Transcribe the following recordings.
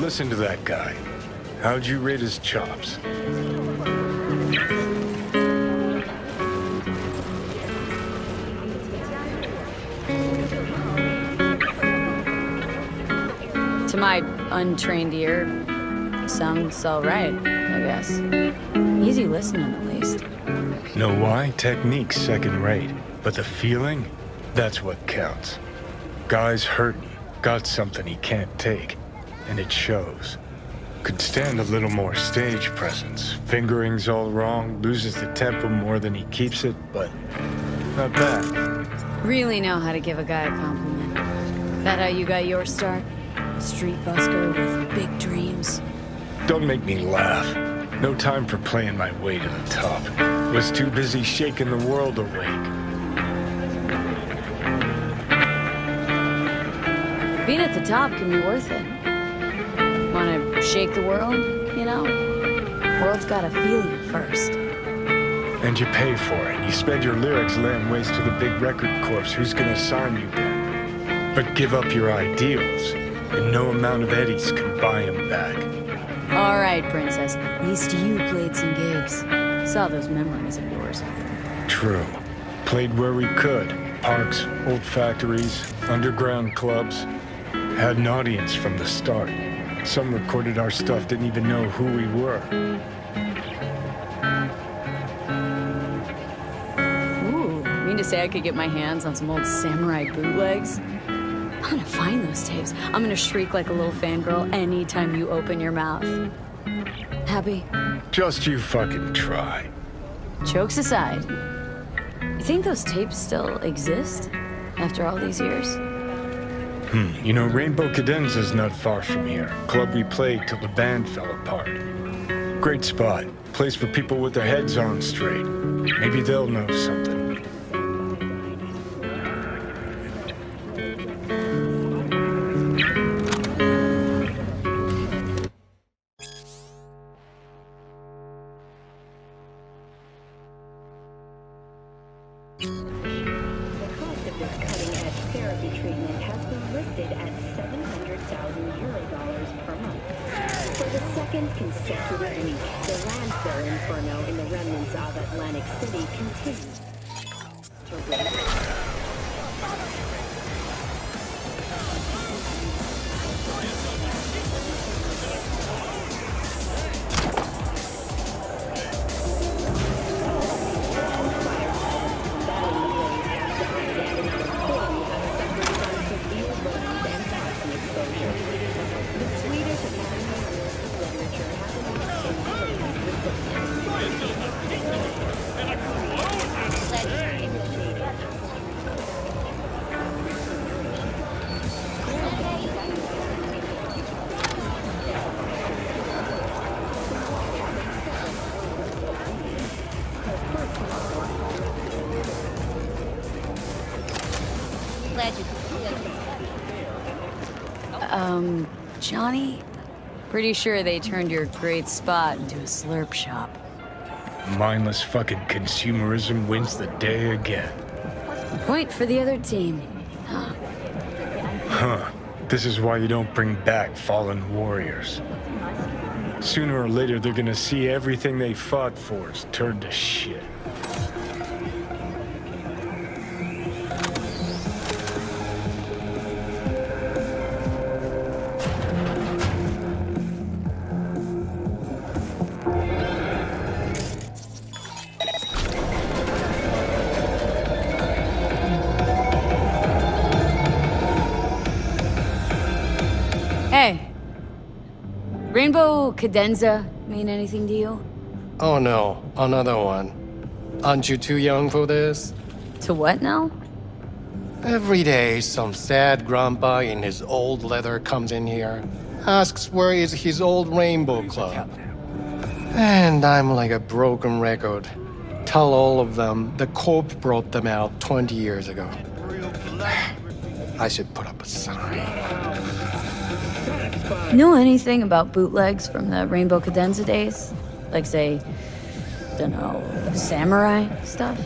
Listen to that guy. How'd you rate his chops? To my untrained ear, sounds all right, I guess. Easy listening, at least. Know why? Technique's second rate. But the feeling? That's what counts. Guy's hurting. Got something he can't take. And it shows. Could stand a little more stage presence. Fingering's all wrong, loses the tempo more than he keeps it, but not bad. Really know how to give a guy a compliment. That how you got your start? Street busker with big dreams. Don't make me laugh. No time for playing my way to the top. Was too busy shaking the world awake. Being at the top can be worth it. Wanna shake the world, you know? World's gotta feel you first. And you pay for it. You spend your lyrics laying waste to the big record corps. Who's gonna sign you then? But give up your ideals, and no amount of eddies can buy them back. All right, princess. At least you played some gigs. Saw those memories of yours. True. Played where we could. Parks, old factories, underground clubs. Had an audience from the start. Some recorded our stuff, didn't even know who we were. Ooh, mean to say I could get my hands on some old samurai bootlegs? I'm gonna find those tapes. I'm gonna shriek like a little fangirl anytime you open your mouth. Happy? Just you fucking try. Jokes aside, you think those tapes still exist after all these years? You know, Rainbow Cadenza's not far from here. Club we played till the band fell apart. Great spot. Place for people with their heads on straight. Maybe they'll know something. Johnny? Pretty sure they turned your great spot into a slurp shop. Mindless fucking consumerism wins the day again. Point for the other team. Huh. This is why you don't bring back fallen warriors. Sooner or later, they're gonna see everything they fought for is turned to shit. Hey. Rainbow Cadenza mean anything to you? Oh no, another one. Aren't you too young for this? To what now? Every day, some sad grandpa in his old leather comes in here, asks where is his old rainbow club. And I'm like a broken record. Tell all of them the Corp brought them out 20 years ago. I should put up a sign. Know anything about bootlegs from the Rainbow Cadenza days? Like, say, dunno, samurai stuff?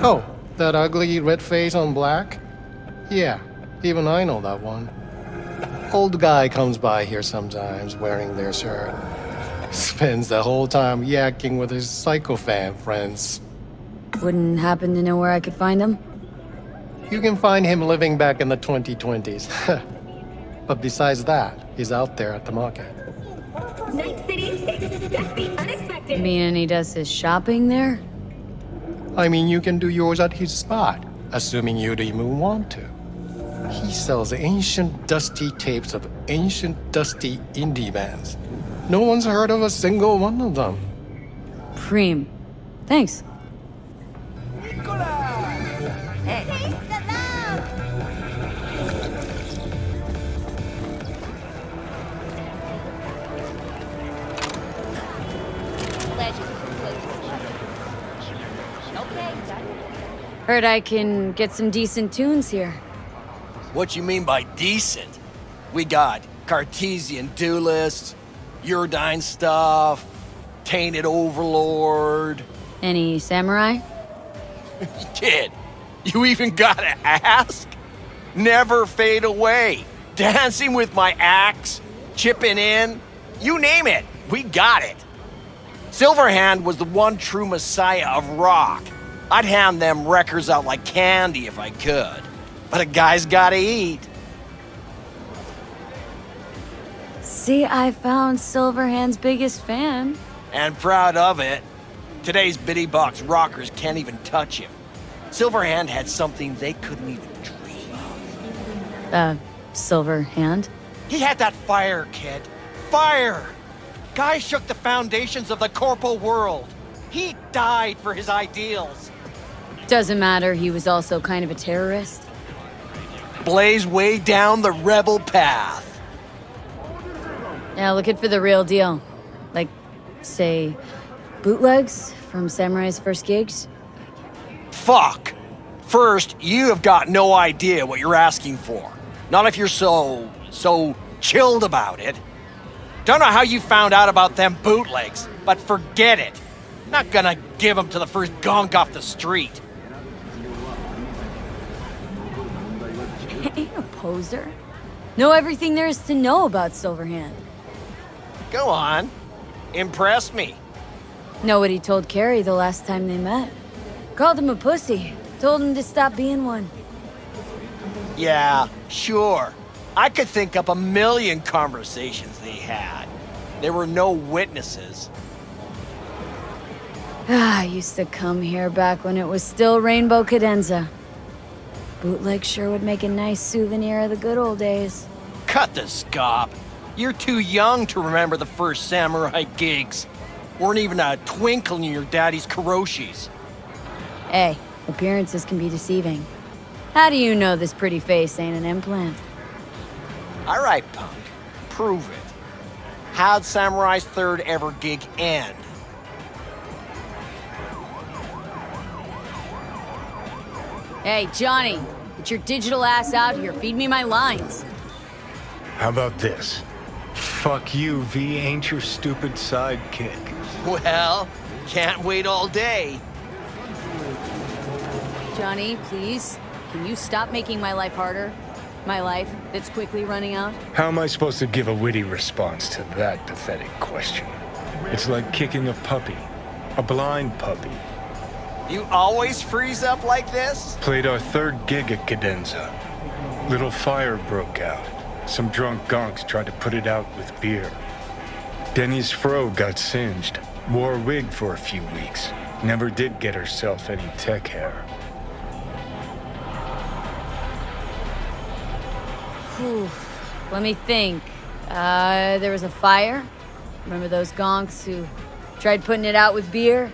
Oh, that ugly red face on black? Yeah, even I know that one. Old guy comes by here sometimes wearing their shirt. Spends the whole time yakking with his psychofan friends. Wouldn't happen to know where I could find him? You can find him living back in the 2020s. But besides that, he's out there at the market. Night City, expect the unexpected. Meaning he does his shopping there? I mean, you can do yours at his spot, assuming you'd even want to. He sells ancient, dusty tapes of ancient, dusty indie bands. No one's heard of a single one of them. Preem. Thanks. Heard I can get some decent tunes here. What you mean by decent? We got Cartesian Duelist, Uridine stuff, Tainted Overlord. Any samurai? Kid, you even gotta ask? Never fade away. Dancing with my axe, chipping in, you name it, we got it. Silverhand was the one true messiah of rock. I'd hand them records out like candy if I could. But a guy's gotta eat. See, I found Silverhand's biggest fan. And proud of it. Today's bitty box rockers can't even touch him. Silverhand had something they couldn't even dream of. Silverhand? He had that fire, kid. Fire! Guy shook the foundations of the corporal world. He died for his ideals. Doesn't matter, he was also kind of a terrorist. Blaze way down the rebel path. Yeah, looking for the real deal. Like, say, bootlegs from Samurai's first gigs? Fuck! First, you have got no idea what you're asking for. Not if you're so chilled about it. Don't know how you found out about them bootlegs, but forget it. Not gonna give them to the first gonk off the street. Ain't a poser. Know everything there is to know about Silverhand. Go on. Impress me. Know what he told Carrie the last time they met. Called him a pussy. Told him to stop being one. Yeah, sure. I could think up a million conversations they had. There were no witnesses. I used to come here back when it was still Rainbow Cadenza. Bootleg sure would make a nice souvenir of the good old days. Cut the scop. You're too young to remember the first samurai gigs. Weren't even a twinkle in your daddy's karoshis. Hey, appearances can be deceiving. How do you know this pretty face ain't an implant? All right, punk. Prove it. How'd Samurai's third ever gig end? Hey, Johnny, get your digital ass out here. Feed me my lines. How about this? Fuck you, V ain't your stupid sidekick. Well, can't wait all day. Johnny, please, can you stop making my life harder? My life that's quickly running out? How am I supposed to give a witty response to that pathetic question? It's like kicking a puppy. A blind puppy. You always freeze up like this? Played our third gig at Cadenza. Little fire broke out. Some drunk gonks tried to put it out with beer. Denny's fro got singed. Wore a wig for a few weeks. Never did get herself any tech hair. Whew. Let me think. There was a fire. Remember those gonks who tried putting it out with beer?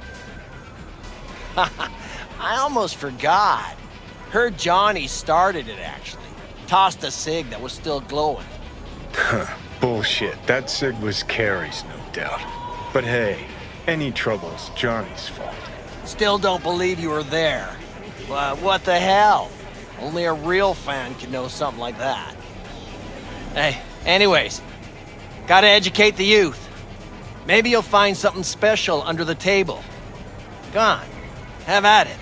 I almost forgot. Heard Johnny started it, actually. Tossed a cig that was still glowing. Bullshit. That cig was Carrie's, no doubt. But hey, any trouble's Johnny's fault. Still don't believe you were there. But what the hell? Only a real fan can know something like that. Hey, anyways, gotta educate the youth. Maybe you'll find something special under the table. Go on, have at it.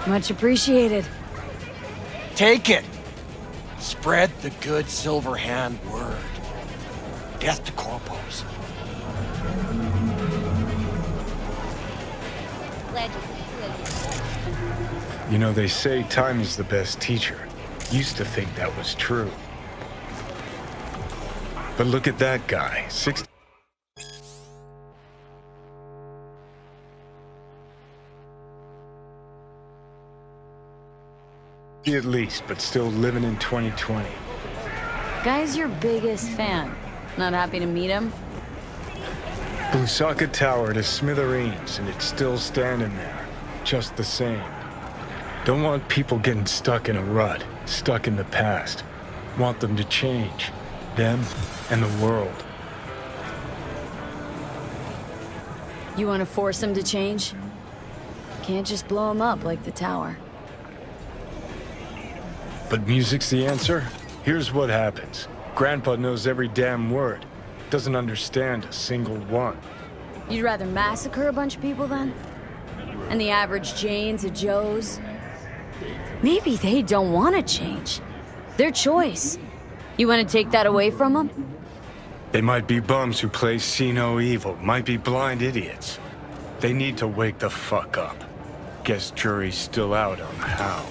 Much appreciated. Take it. Spread the good silver hand word. Death to corpos. You know, they say time is the best teacher. Used to think that was true. But look at that guy, 60. At least, but still living in 2020. Guy's your biggest fan. Not happy to meet him? Busaka Tower to smithereens, and it's still standing there, just the same. Don't want people getting stuck in a rut, stuck in the past. Want them to change, them and the world. You want to force him to change? Can't just blow him up like the tower. But music's the answer? Here's what happens. Grandpa knows every damn word. Doesn't understand a single one. You'd rather massacre a bunch of people then? And the average Janes or Joes? Maybe they don't want to change. Their choice. You want to take that away from them? They might be bums who play see no evil, might be blind idiots. They need to wake the fuck up. Guess jury's still out on how.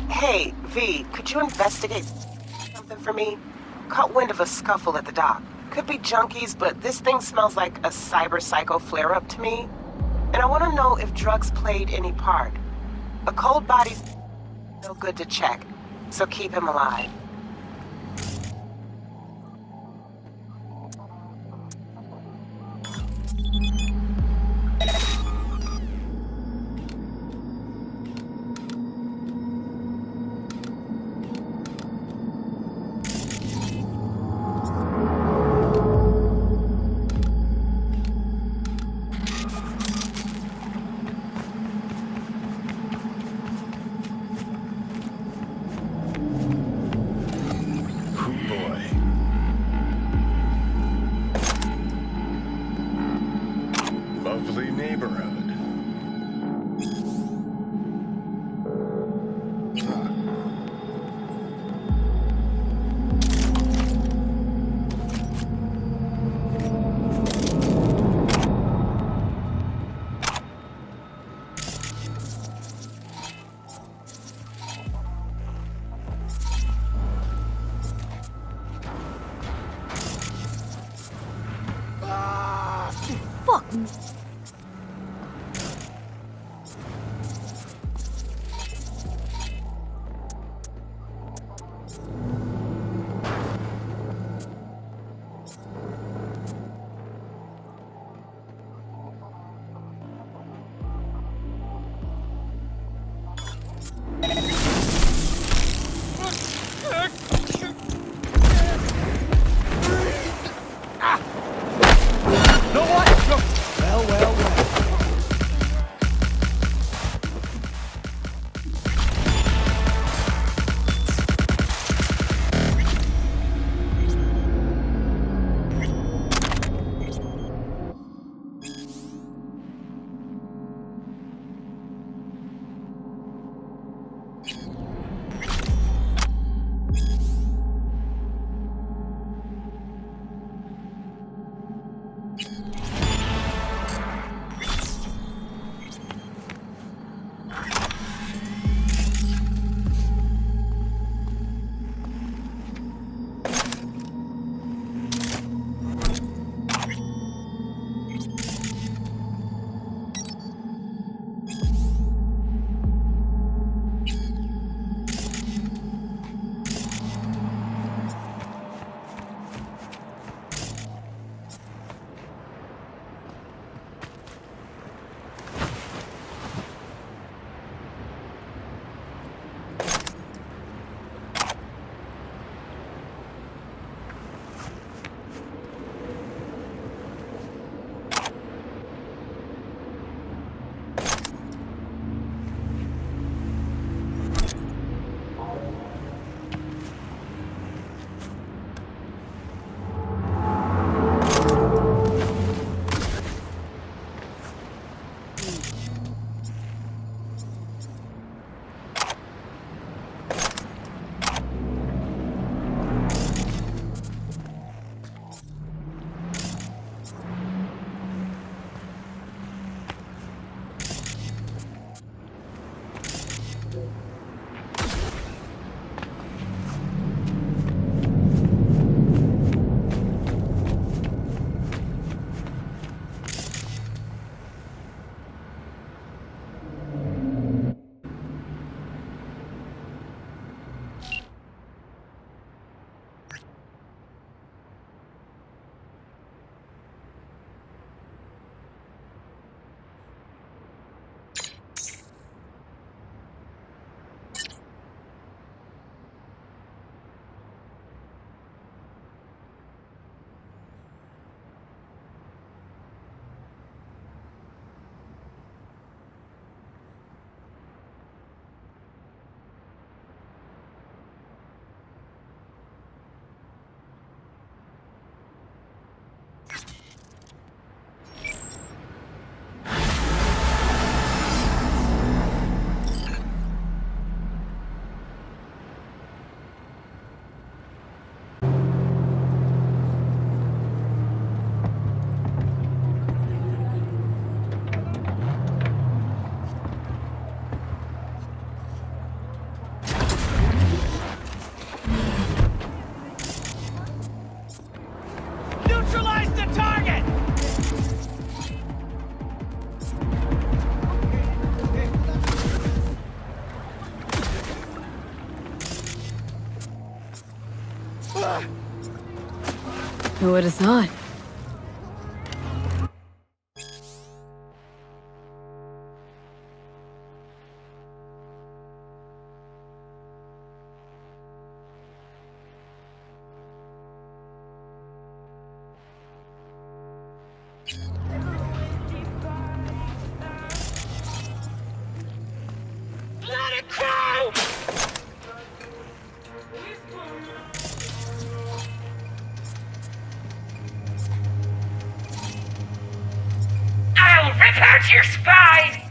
Hey, V, could you investigate something for me? Caught wind of a scuffle at the dock. Could be junkies, but this thing smells like a Cyberpsycho flare-up to me. And I want to know if drugs played any part. A cold body's no good to check, so keep him alive. Lovely neighborhood. Fuck! Who would have thought? Let it go! I'll rip out your spine!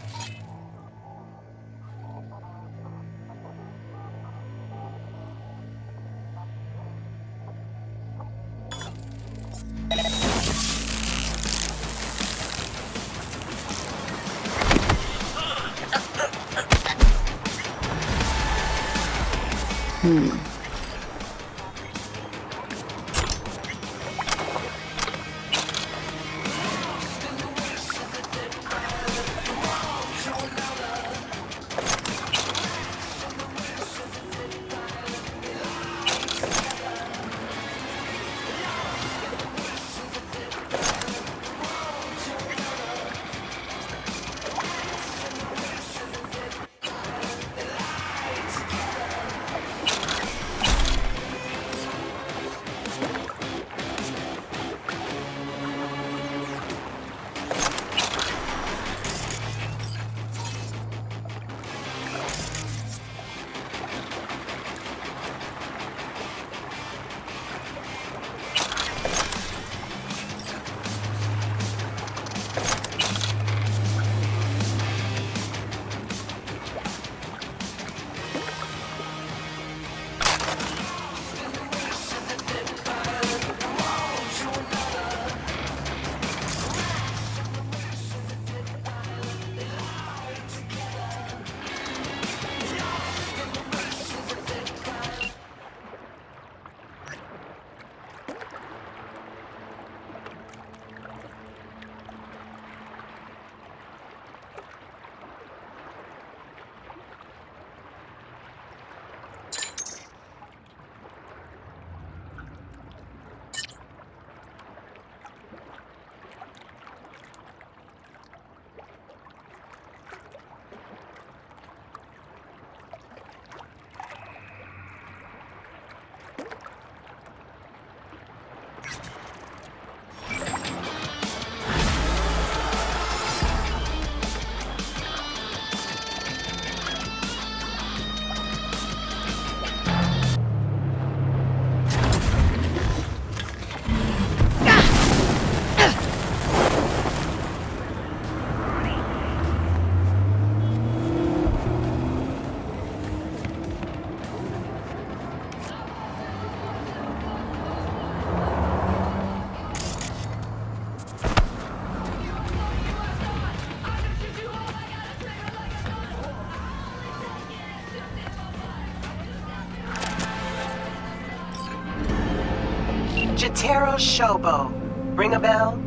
Jotaro Shobo. Ring a bell?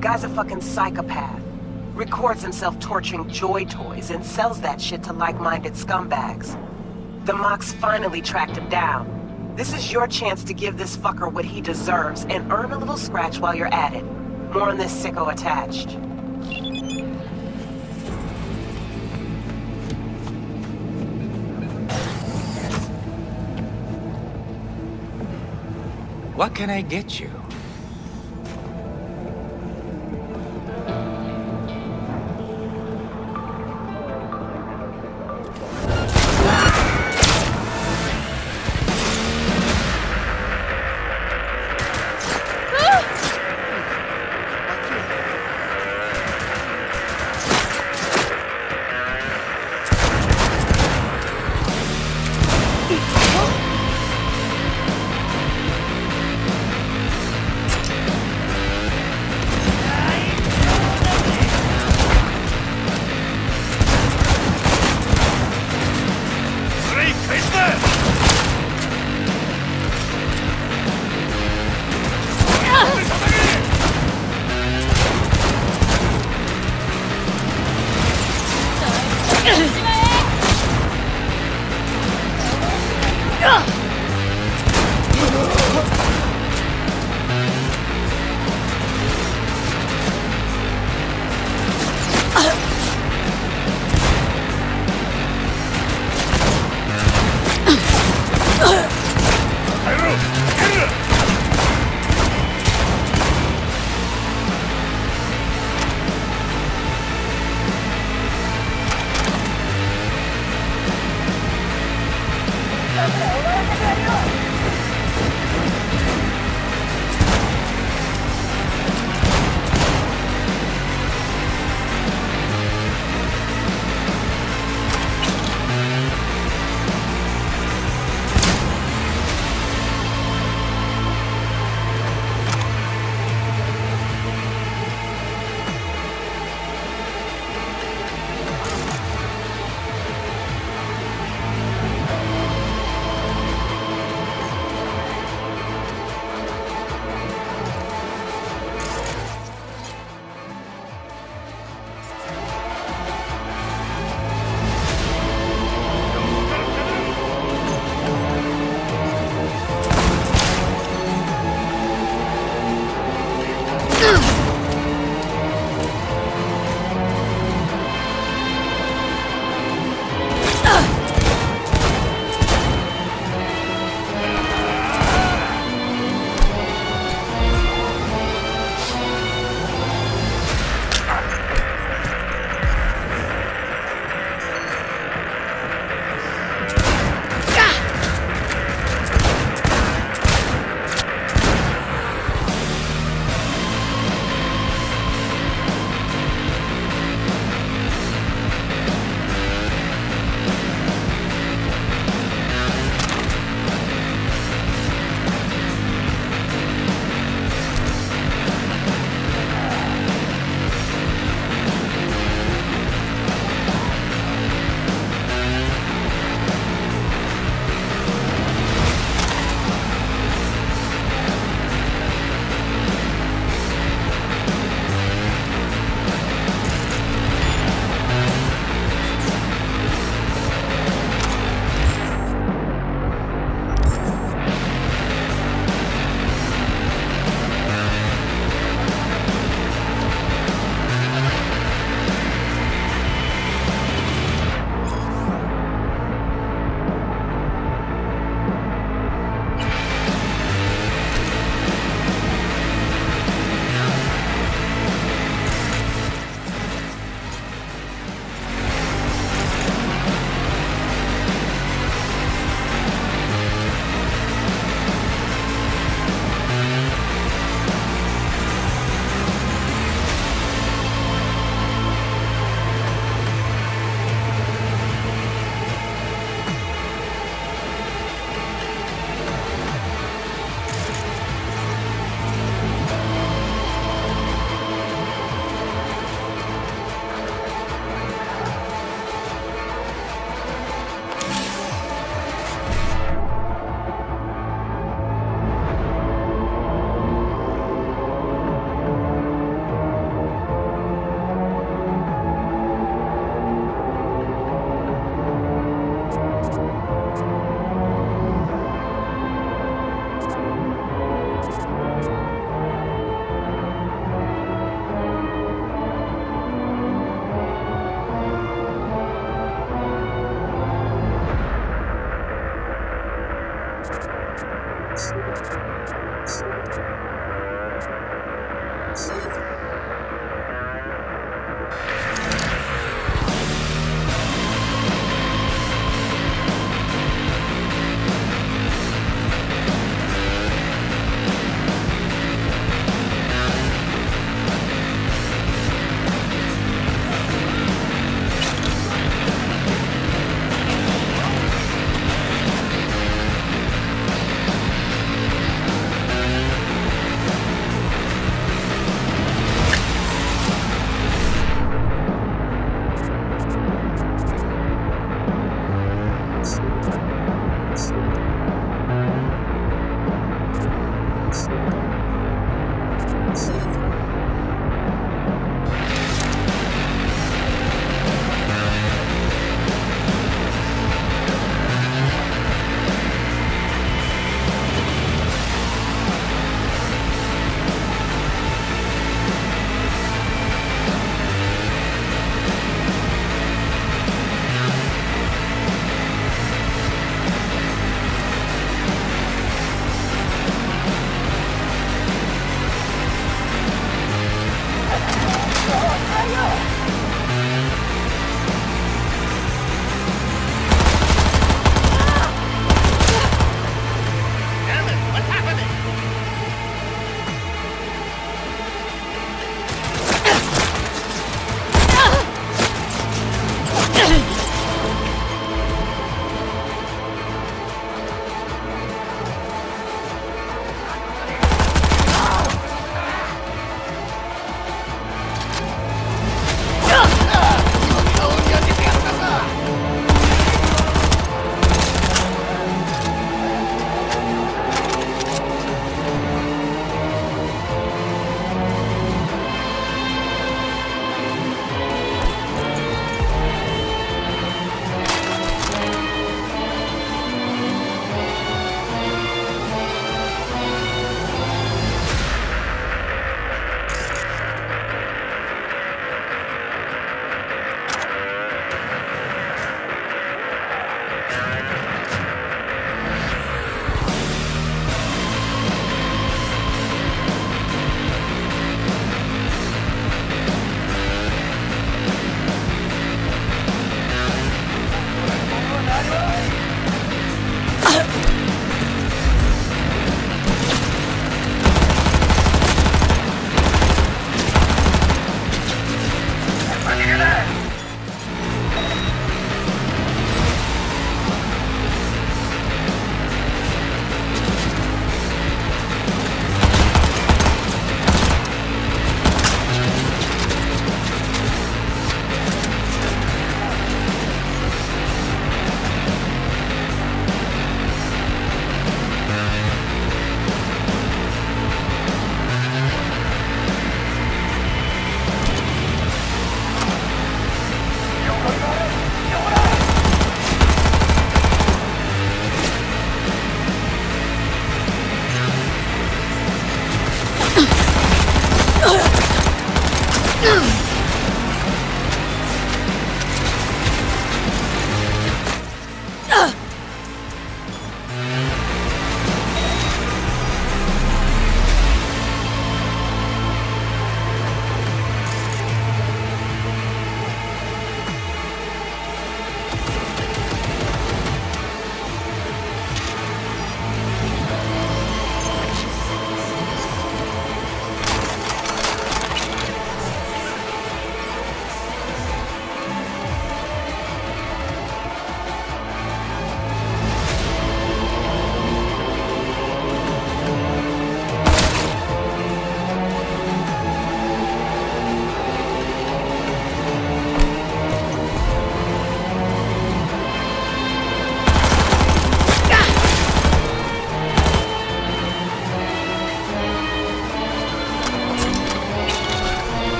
Guy's a fucking psychopath. Records himself torturing joy toys and sells that shit to like-minded scumbags. The Mox finally tracked him down. This is your chance to give this fucker what he deserves and earn a little scratch while you're at it. More on this sicko attached. What can I get you?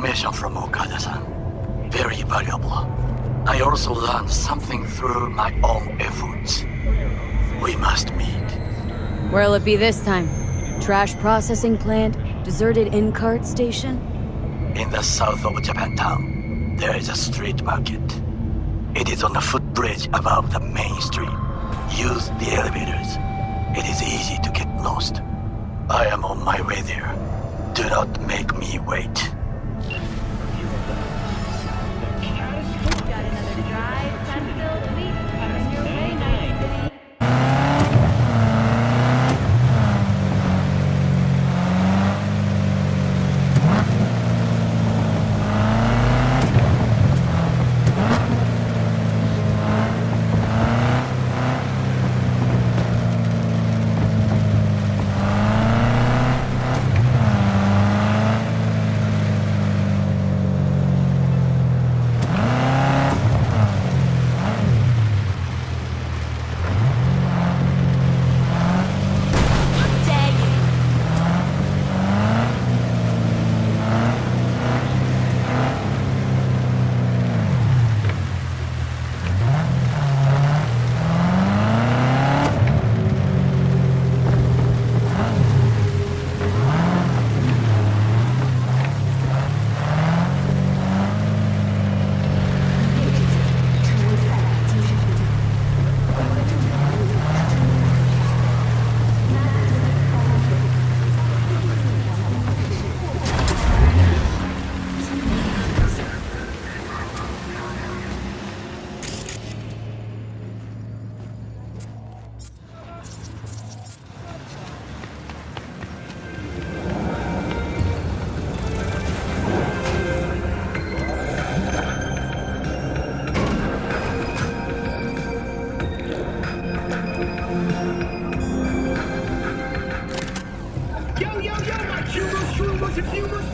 information from Okada-san. Very valuable. I also learned something through my own efforts. We must meet. Where'll it be this time? Trash processing plant? Deserted in-cart station? In the south of Japantown, there is a street market. It is on a footbridge above the main street. Use the elevators. It is easy to get lost. I am on my way there. Do not make me wait.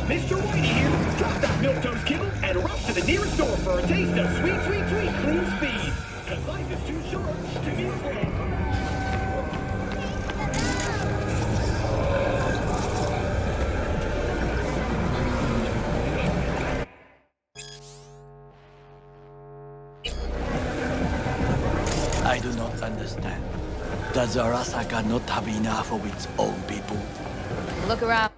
Mr. Whitey here. Drop that milquetoast kibble and rush to the nearest store for a taste of sweet, sweet, sweet clean speed. Cause life is too short to be slow. I do not understand. Does Arasaka not have enough of its own people? Look around.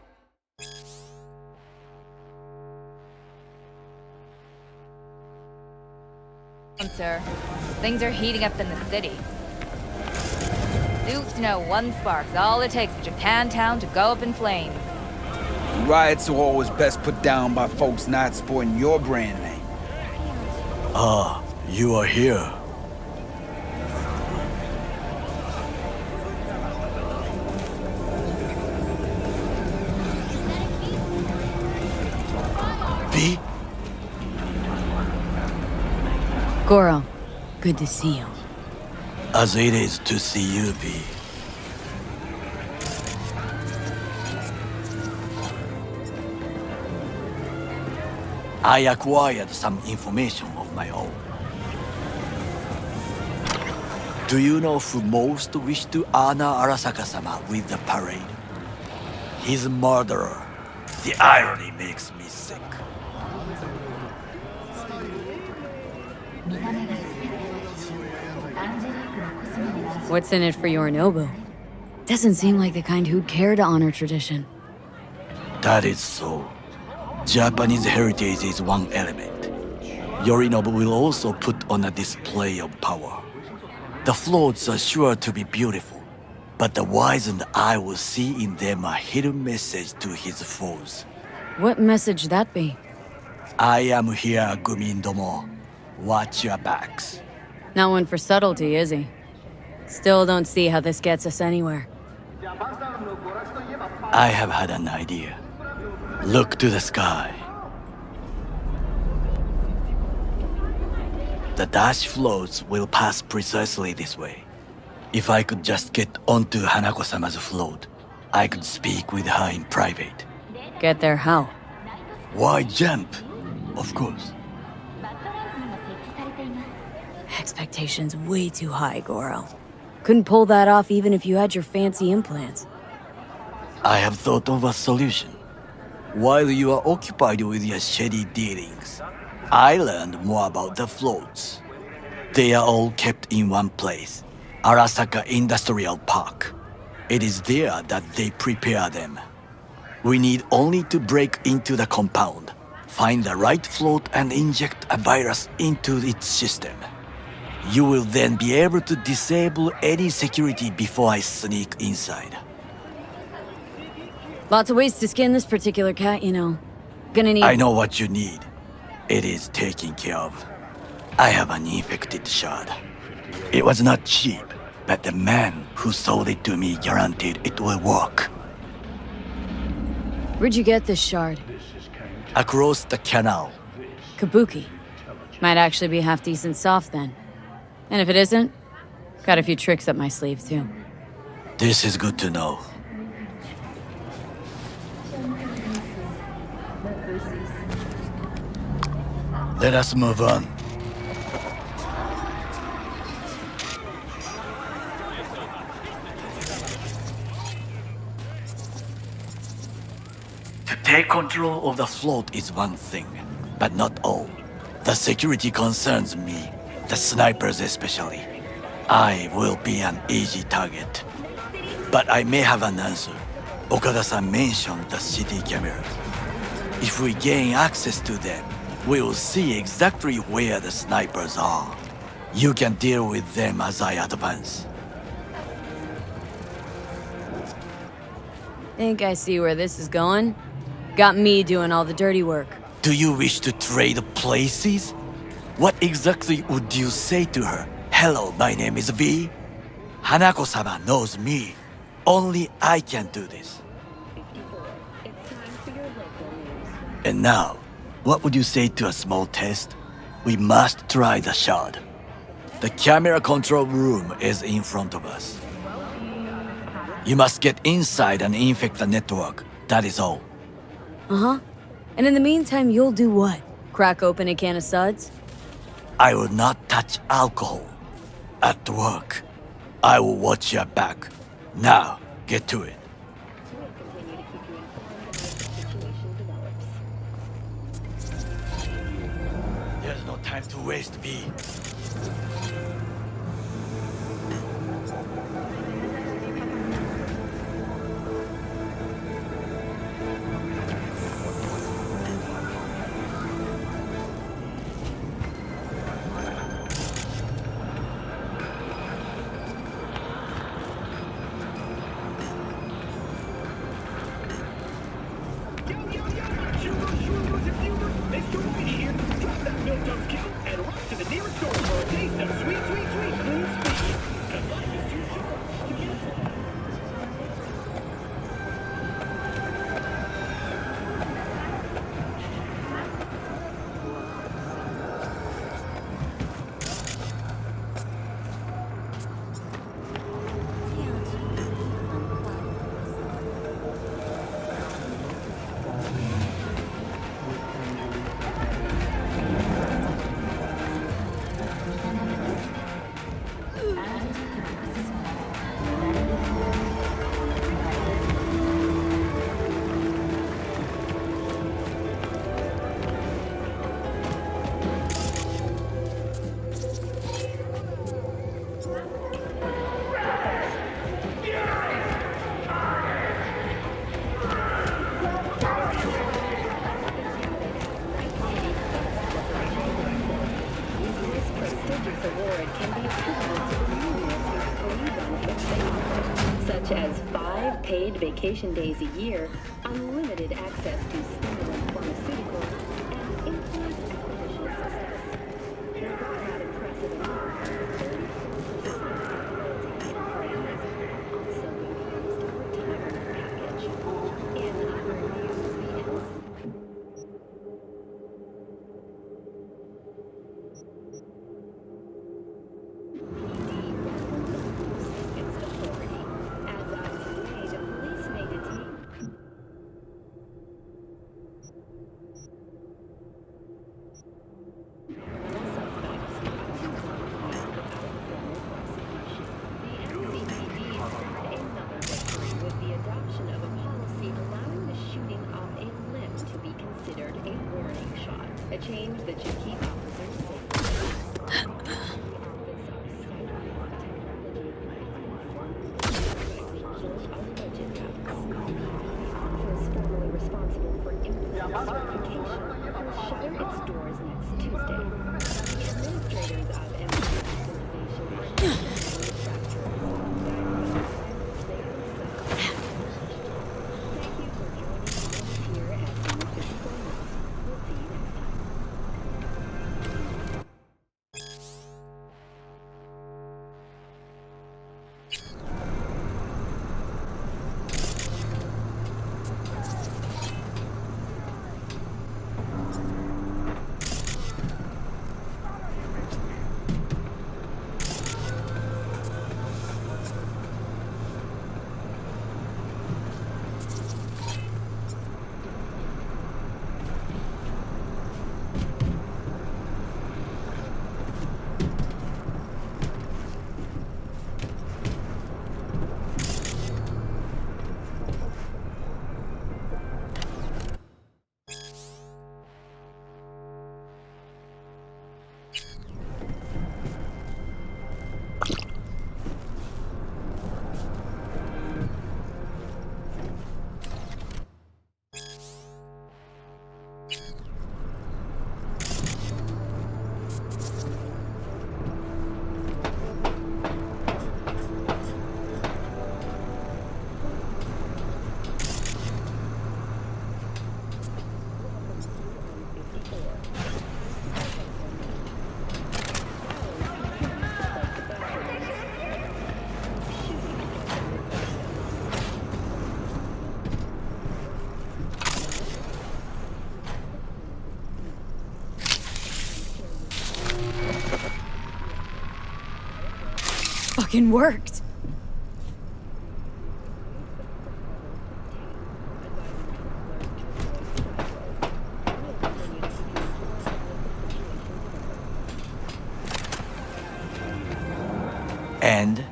Sir, things are heating up in the city. Soup to know one spark's all it takes for Japantown to go up in flames. Riots are always best put down by folks not sporting your brand name. Ah, you are here. V? Goro, good to see you. As it is to see you, V. I acquired some information of my own. Do you know who most wished to honor Arasaka-sama with the parade? His murderer. The irony makes me sick. What's in it for Yorinobu? Doesn't seem like the kind who'd care to honor tradition. That is so. Japanese heritage is one element. Yorinobu will also put on a display of power. The floats are sure to be beautiful, but the wizened eye will see in them a hidden message to his foes. What message that be? I am here, Gumindomo. Watch your backs. Not one for subtlety, is he? Still don't see how this gets us anywhere. I have had an idea. Look to the sky. The dash floats will pass precisely this way. If I could just get onto Hanako-sama's float, I could speak with her in private. Get there how? Why jump? Of course. Expectations way too high, Goro. Couldn't pull that off even if you had your fancy implants. I have thought of a solution. While you are occupied with your shady dealings, I learned more about the floats. They are all kept in one place, Arasaka Industrial Park. It is there that they prepare them. We need only to break into the compound, find the right float and inject a virus into its system. You will then be able to disable any security before I sneak inside. Lots of ways to skin this particular cat, you know. Gonna need... I know what you need. It is taken care of. I have an infected shard. It was not cheap, but the man who sold it to me guaranteed it will work. Where'd you get this shard? Across the canal. Kabuki. Might actually be half decent soft then. And if it isn't, got a few tricks up my sleeve too. This is good to know. Let us move on. To take control of the float is one thing, but not all. The security concerns me, the snipers especially. I will be an easy target. But I may have an answer. Okada-san mentioned the city cameras. If we gain access to them, we will see exactly where the snipers are. You can deal with them as I advance. Think I see where this is going. Got me doing all the dirty work. Do you wish to trade places? What exactly would you say to her? Hello, my name is V. Hanako-sama knows me. Only I can do this. And now, what would you say to a small test? We must try the shard. The camera control room is in front of us. You must get inside and infect the network. That is all. Uh-huh. And in the meantime, you'll do what? Crack open a can of suds? I will not touch alcohol. At work, I will watch your back. Now, get to it. There's no time to waste, V. Such as 5 paid vacation days a year, unlimited access to stimulant pharmaceuticals, and influence acquisition systems. They're not that impressive enough. 30% parties also includes a retirement package. In other news, certification will shutter its doors next Tuesday. Administrators of MC's Innovation manufacture they themselves. Thank you for joining us here at the Physical Note. We'll see you next time. Fucking worked. And?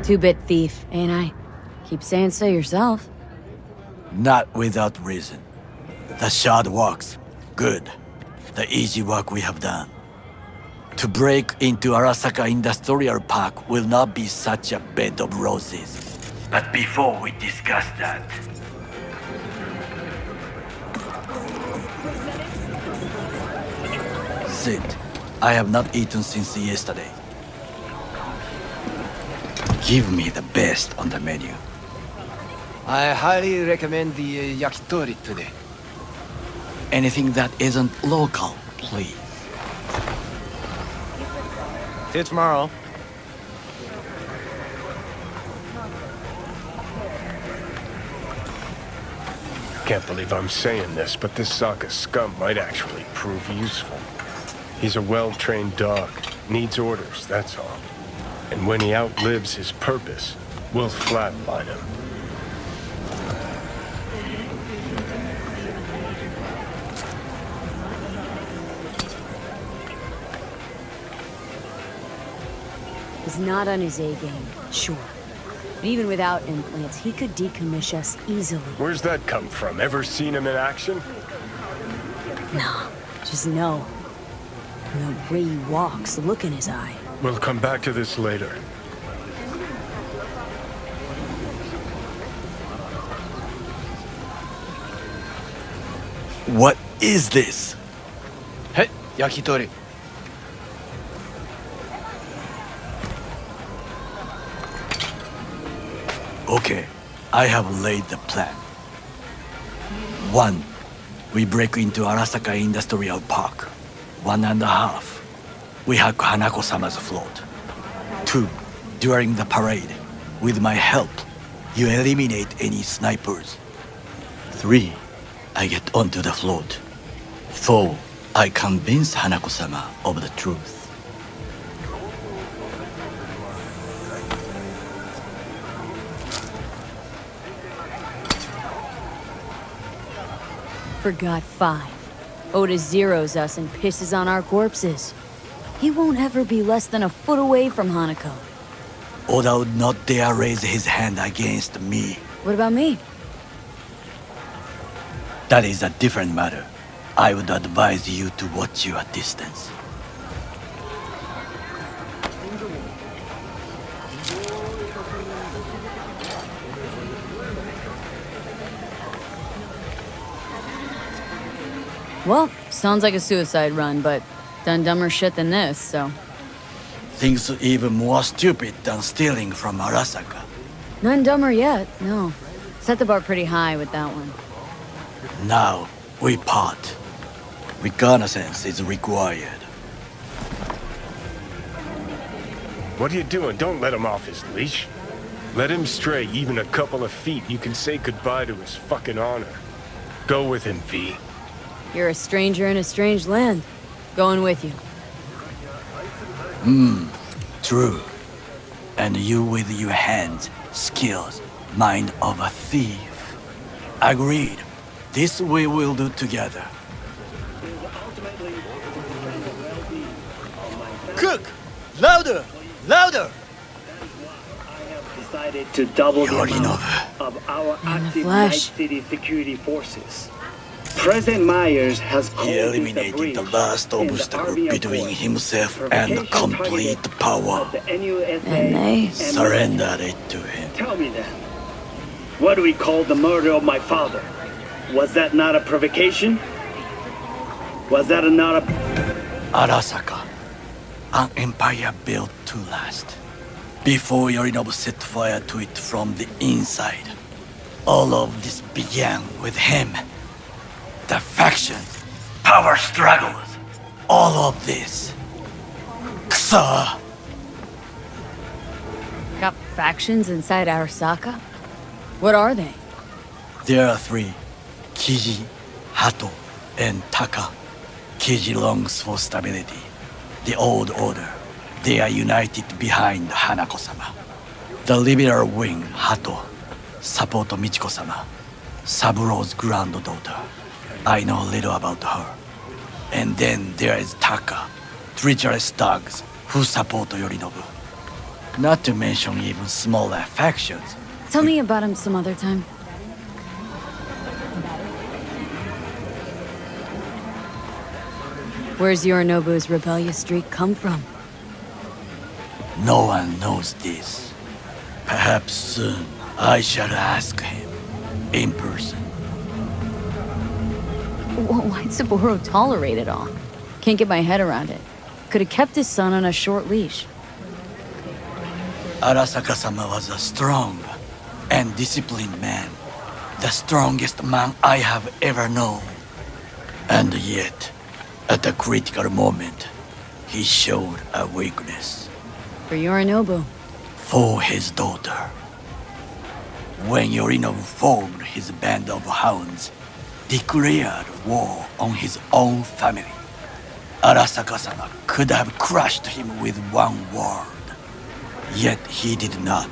Two-bit thief, ain't I? Keep saying so yourself. Not without reason. The shard works. Good. The easy work we have done. To break into Arasaka Industrial Park will not be such a bed of roses. But before we discuss that... Sit. I have not eaten since yesterday. Give me the best on the menu. I highly recommend the yakitori today. Anything that isn't local, please. See you tomorrow. Can't believe I'm saying this, but this Sokka scum might actually prove useful. He's a well-trained dog. Needs orders, that's all. And when he outlives his purpose, we'll flatline him. He's not on his A-game, sure. But even without implants, he could decommission us easily. Where's that come from? Ever seen him in action? No, just no. And the way he walks, the look in his eye. We'll come back to this later. What is this? Hey, yakitori. Okay, I have laid the plan. 1. We break into Arasaka Industrial Park. 1.5. We hack Hanako-sama's float. 2. During the parade, with my help, you eliminate any snipers. 3. I get onto the float. 4. I convince Hanako-sama of the truth. Forgot 5. Oda zeroes us and pisses on our corpses. He won't ever be less than a foot away from Hanako. Oda would not dare raise his hand against me. What about me? That is a different matter. I would advise you to watch your distance. Well, sounds like a suicide run, but done dumber shit than this, so. Things even more stupid than stealing from Arasaka. None dumber yet, no. Set the bar pretty high with that one. Now, we part. Reconnaissance is required. What are you doing? Don't let him off his leash. Let him stray even a couple of feet. You can say goodbye to his fucking honor. Go with him, V. You're a stranger in a strange land. Going with you. True. And you with your hands, skills, mind of a thief. Agreed. This we will do together. Cook! Louder! Louder! Decided to double the Yorinobu. amount of our In the active flesh. Night City security forces. President Myers has called He this a eliminated breach the last in the obstacle Army between Accord. himself Provocation and complete targeted power. of the NUSA And they Surrendered it to him. Tell me then, what do we call the murder of my father? Was that not a provocation? Was that not a... Arasaka. An empire built to last. Before Yorinobu set fire to it from the inside. All of this began with him. The factions, power struggles, all of this. Kusa! Got factions inside Arasaka? What are they? There are three. Kiji, Hato, and Taka. Kiji longs for stability. The old order. They are united behind Hanako-sama. The liberal wing, Hato, support Michiko-sama, Saburo's granddaughter. I know little about her. And then there is Taka, treacherous thugs who support Yorinobu. Not to mention even smaller factions. Tell me about him some other time. Where's Yorinobu's rebellious streak come from? No one knows this. Perhaps soon I shall ask him in person. Why'd Saburo tolerate it all? Can't get my head around it. Could have kept his son on a short leash. Arasaka-sama was a strong and disciplined man. The strongest man I have ever known. And yet, at a critical moment, he showed a weakness. For Yorinobu. For his daughter. When Yorinobu formed his band of hounds, declared war on his own family, Arasaka-sama could have crushed him with one word. Yet he did not,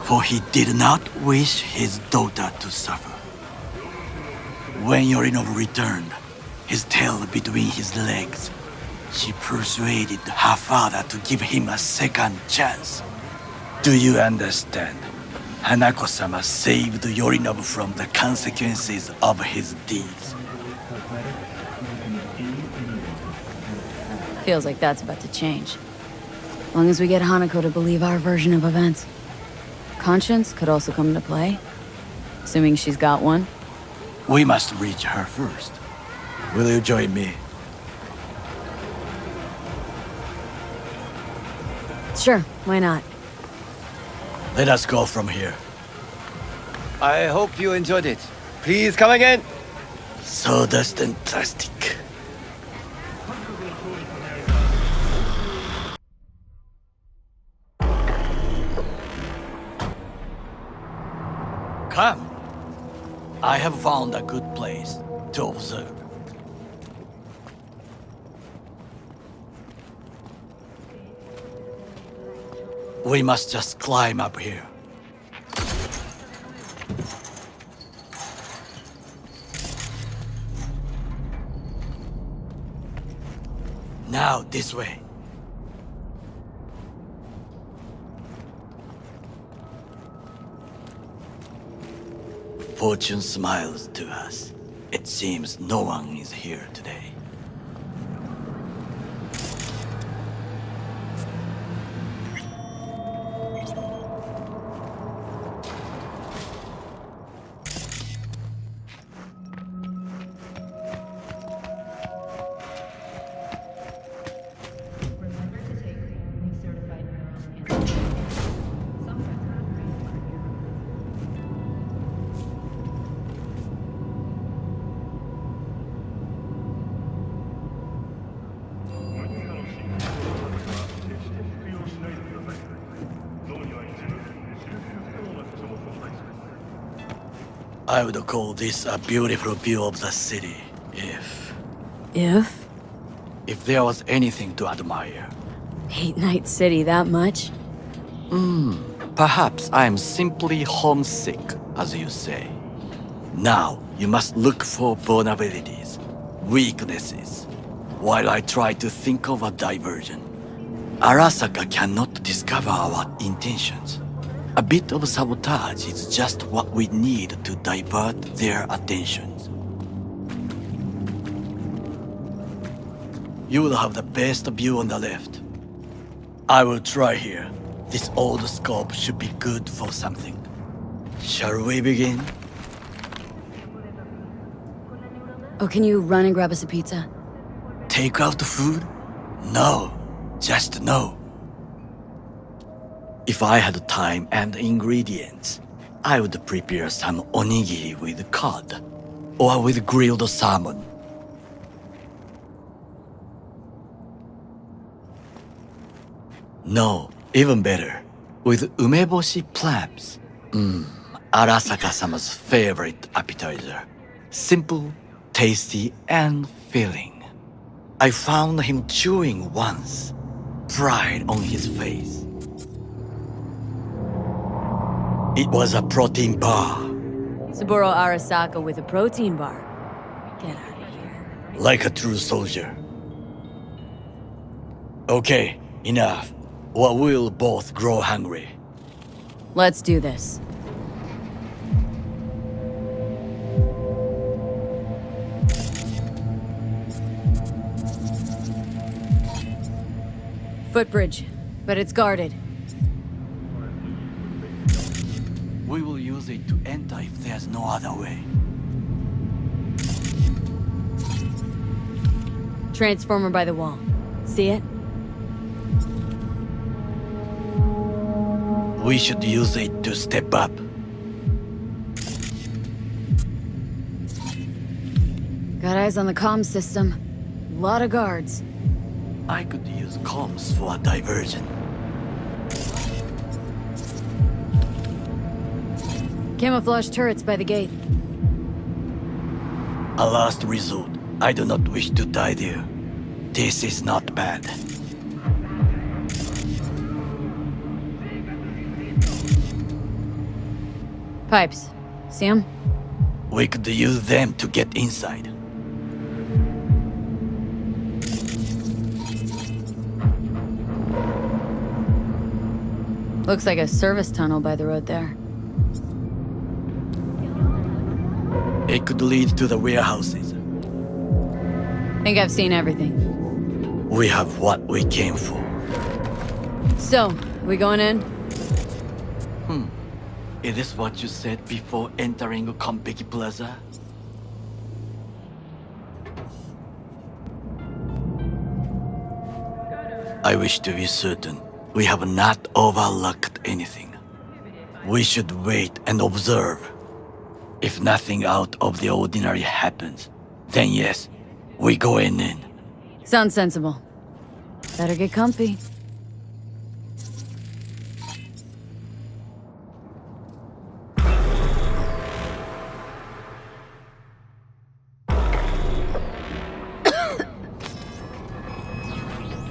for he did not wish his daughter to suffer. When Yorinobu returned, his tail between his legs, she persuaded her father to give him a second chance. Do you understand? Hanako-sama saved Yorinobu from the consequences of his deeds. Feels like that's about to change. Long as we get Hanako to believe our version of events. Conscience could also come into play. Assuming she's got one. We must reach her first. Will you join me? Sure, why not? Let us go from here. I hope you enjoyed it. Please come again. So that's fantastic. Come. I have found a good place to observe. We must just climb up here. Now, this way. Fortune smiles to us. It seems no one is here today. I would call this a beautiful view of the city if If? there was anything to admire. Hate Night City that much? Perhaps I am simply homesick, as you say. Now, you must look for vulnerabilities, weaknesses, while I try to think of a diversion. Arasaka cannot discover our intentions. A bit of sabotage is just what we need to divert their attentions. You will have the best view on the left. I will try here. This old scope should be good for something. Shall we begin? Oh, can you run and grab us a pizza? Take out the food? No, just no. If I had time and ingredients, I would prepare some onigiri with cod, or with grilled salmon. No, even better, with umeboshi clams. Arasaka-sama's favorite appetizer. Simple, tasty, and filling. I found him chewing once, pride on his face. It was a protein bar. Saburo Arasaka with a protein bar. Get out of here. Like a true soldier. Okay, enough. Or we'll both grow hungry. Let's do this. Footbridge, but it's guarded. We will use it to enter if there's no other way. Transformer by the wall. See it? We should use it to step up. Got eyes on the comm system. Lot of guards. I could use comms for a diversion. Camouflage turrets by the gate. A last resort. I do not wish to die there. This is not bad. Pipes. See 'em? We could use them to get inside. Looks like a service tunnel by the road there. It could lead to the warehouses. Think I've seen everything. We have what we came for. So, we going in? Is this what you said before entering Konpeki Plaza? I wish to be certain we have not overlooked anything. We should wait and observe. If nothing out of the ordinary happens, then yes, we go in. Sounds sensible. Better get comfy.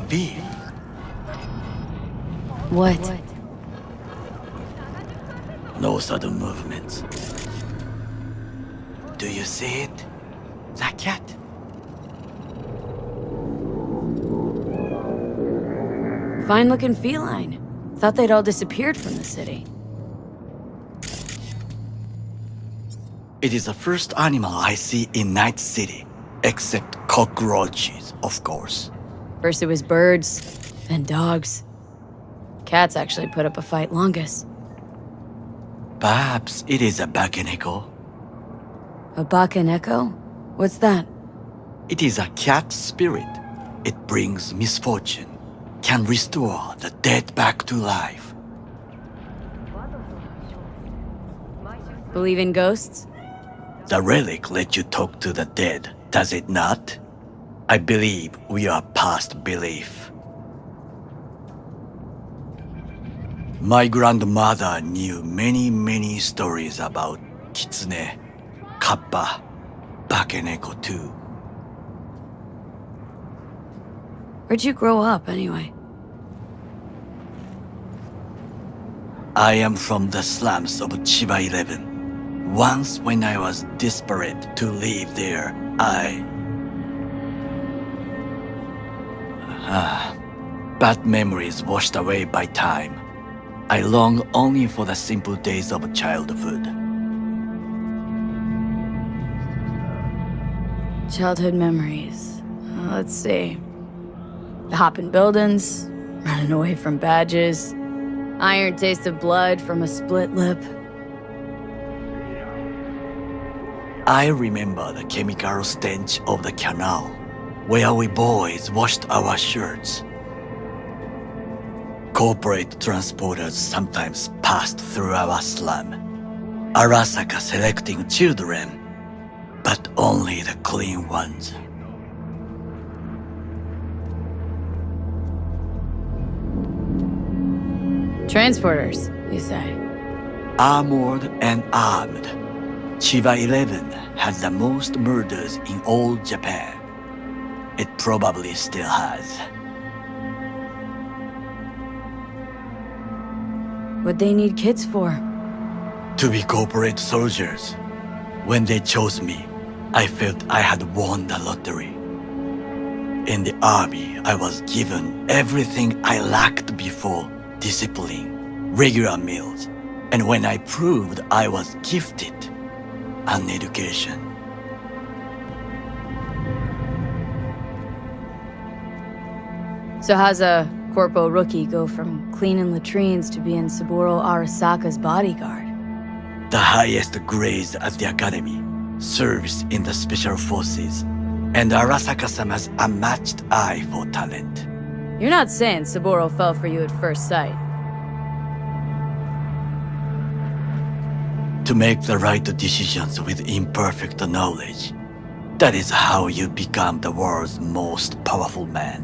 V. What? No sudden movements. Do you see it? The cat? Fine-looking feline. Thought they'd all disappeared from the city. It is the first animal I see in Night City, except cockroaches, of course. First it was birds, then dogs. Cats actually put up a fight longest. Perhaps it is a bakeneko. A bakaneko? What's that? It is a cat spirit. It brings misfortune, can restore the dead back to life. Believe in ghosts? The relic lets you talk to the dead, does it not? I believe we are past belief. My grandmother knew many stories about kitsune, Kappa, Bakeneko too. Where'd you grow up, anyway? I am from the slums of Chiba 11. Once when I was desperate to live there, bad memories washed away by time. I long only for the simple days of childhood. Childhood memories. Let's see. The hopping buildings, running away from badges, iron taste of blood from a split lip. I remember the chemical stench of the canal, where we boys washed our shirts. Corporate transporters sometimes passed through our slum, Arasaka selecting children, but only the clean ones. Transporters, you say? Armored and armed, Chiba 11 had the most murders in all Japan. It probably still has. What'd they need kids for? To be corporate soldiers. When they chose me, I felt I had won the lottery. In the army, I was given everything I lacked before: discipline, regular meals, and when I proved I was gifted, an education. So how's a corpo rookie go from cleaning latrines to being Saburo Arasaka's bodyguard? The highest grades at the academy, service in the special forces, and Arasaka-sama's unmatched eye for talent. You're not saying Saburo fell for you at first sight. To make the right decisions with imperfect knowledge, that is how you become the world's most powerful man.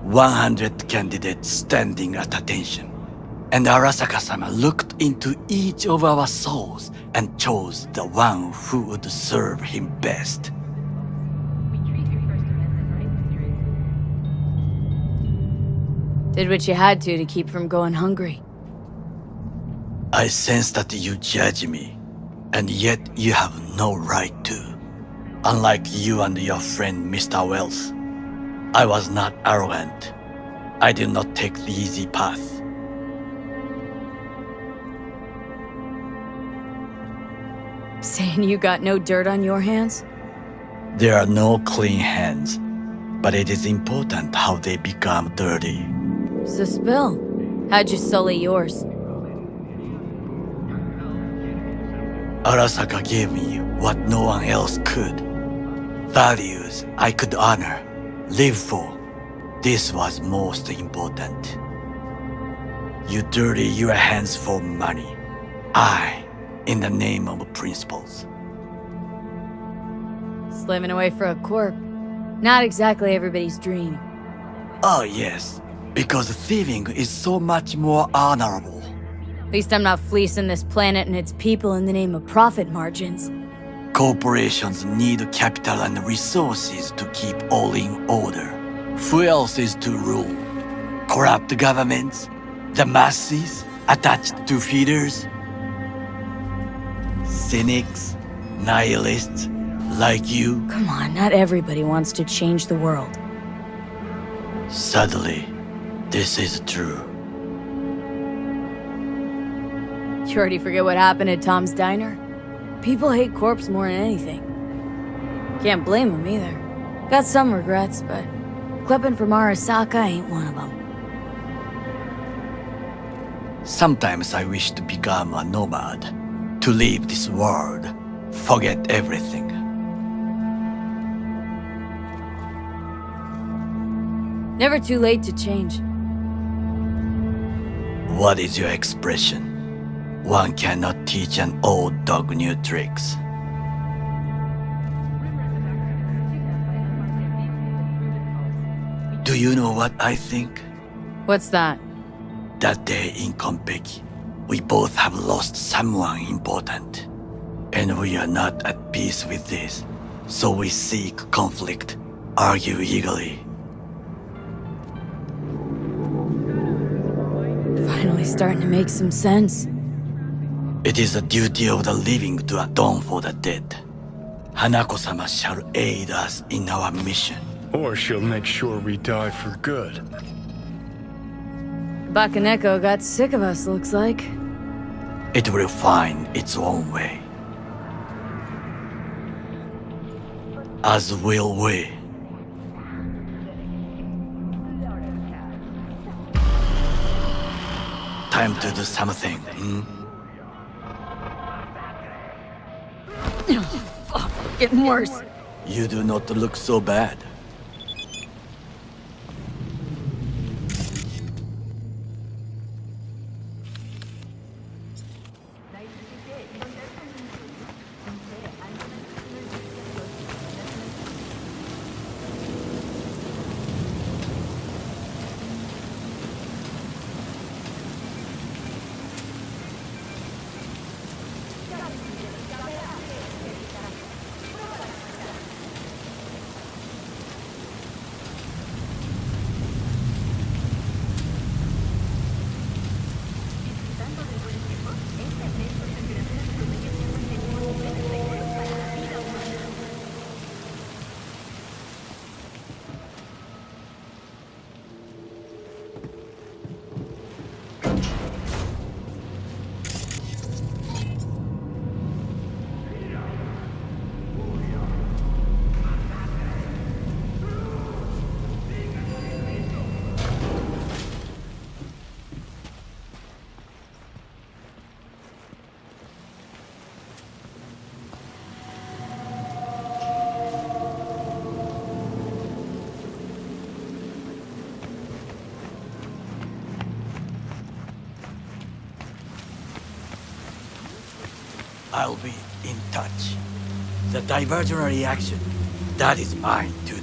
100 candidates standing at attention, and Arasaka-sama looked into each of our souls and chose the one who would serve him best. Did what you had to keep from going hungry. I sense that you judge me, and yet you have no right to. Unlike you and your friend Mr. Wells, I was not arrogant. I did not take the easy path. Saying you got no dirt on your hands? There are no clean hands, but it is important how they become dirty. So spill. How'd you sully yours? Arasaka gave me what no one else could. Values I could honor, live for. This was most important. You dirty your hands for money. I, in the name of principles. Slaving away for a corp. Not exactly everybody's dream. Oh yes, because thieving is so much more honorable. At least I'm not fleecing this planet and its people in the name of profit margins. Corporations need capital and resources to keep all in order. Who else is to rule? Corrupt governments? The masses attached to feeders? Cynics? Nihilists? Like you? Come on, not everybody wants to change the world. Sadly, this is true. You already forget what happened at Tom's Diner? People hate corpse more than anything. Can't blame them either. Got some regrets, but clipping from Arasaka ain't one of them. Sometimes I wish to become a nomad, to leave this world, forget everything. Never too late to change. What is your expression? One cannot teach an old dog new tricks. Do you know what I think? What's that? That day in Konpeki, we both have lost someone important. And we are not at peace with this, so we seek conflict, argue eagerly. Finally starting to make some sense. It is the duty of the living to atone for the dead. Hanako-sama shall aid us in our mission. Or she'll make sure we die for good. Bakaneko got sick of us, looks like. It will find its own way. As will we. Time to do something, Fuck, getting worse. You do not look so bad. I'll be in touch. The diversionary reaction, that is mine to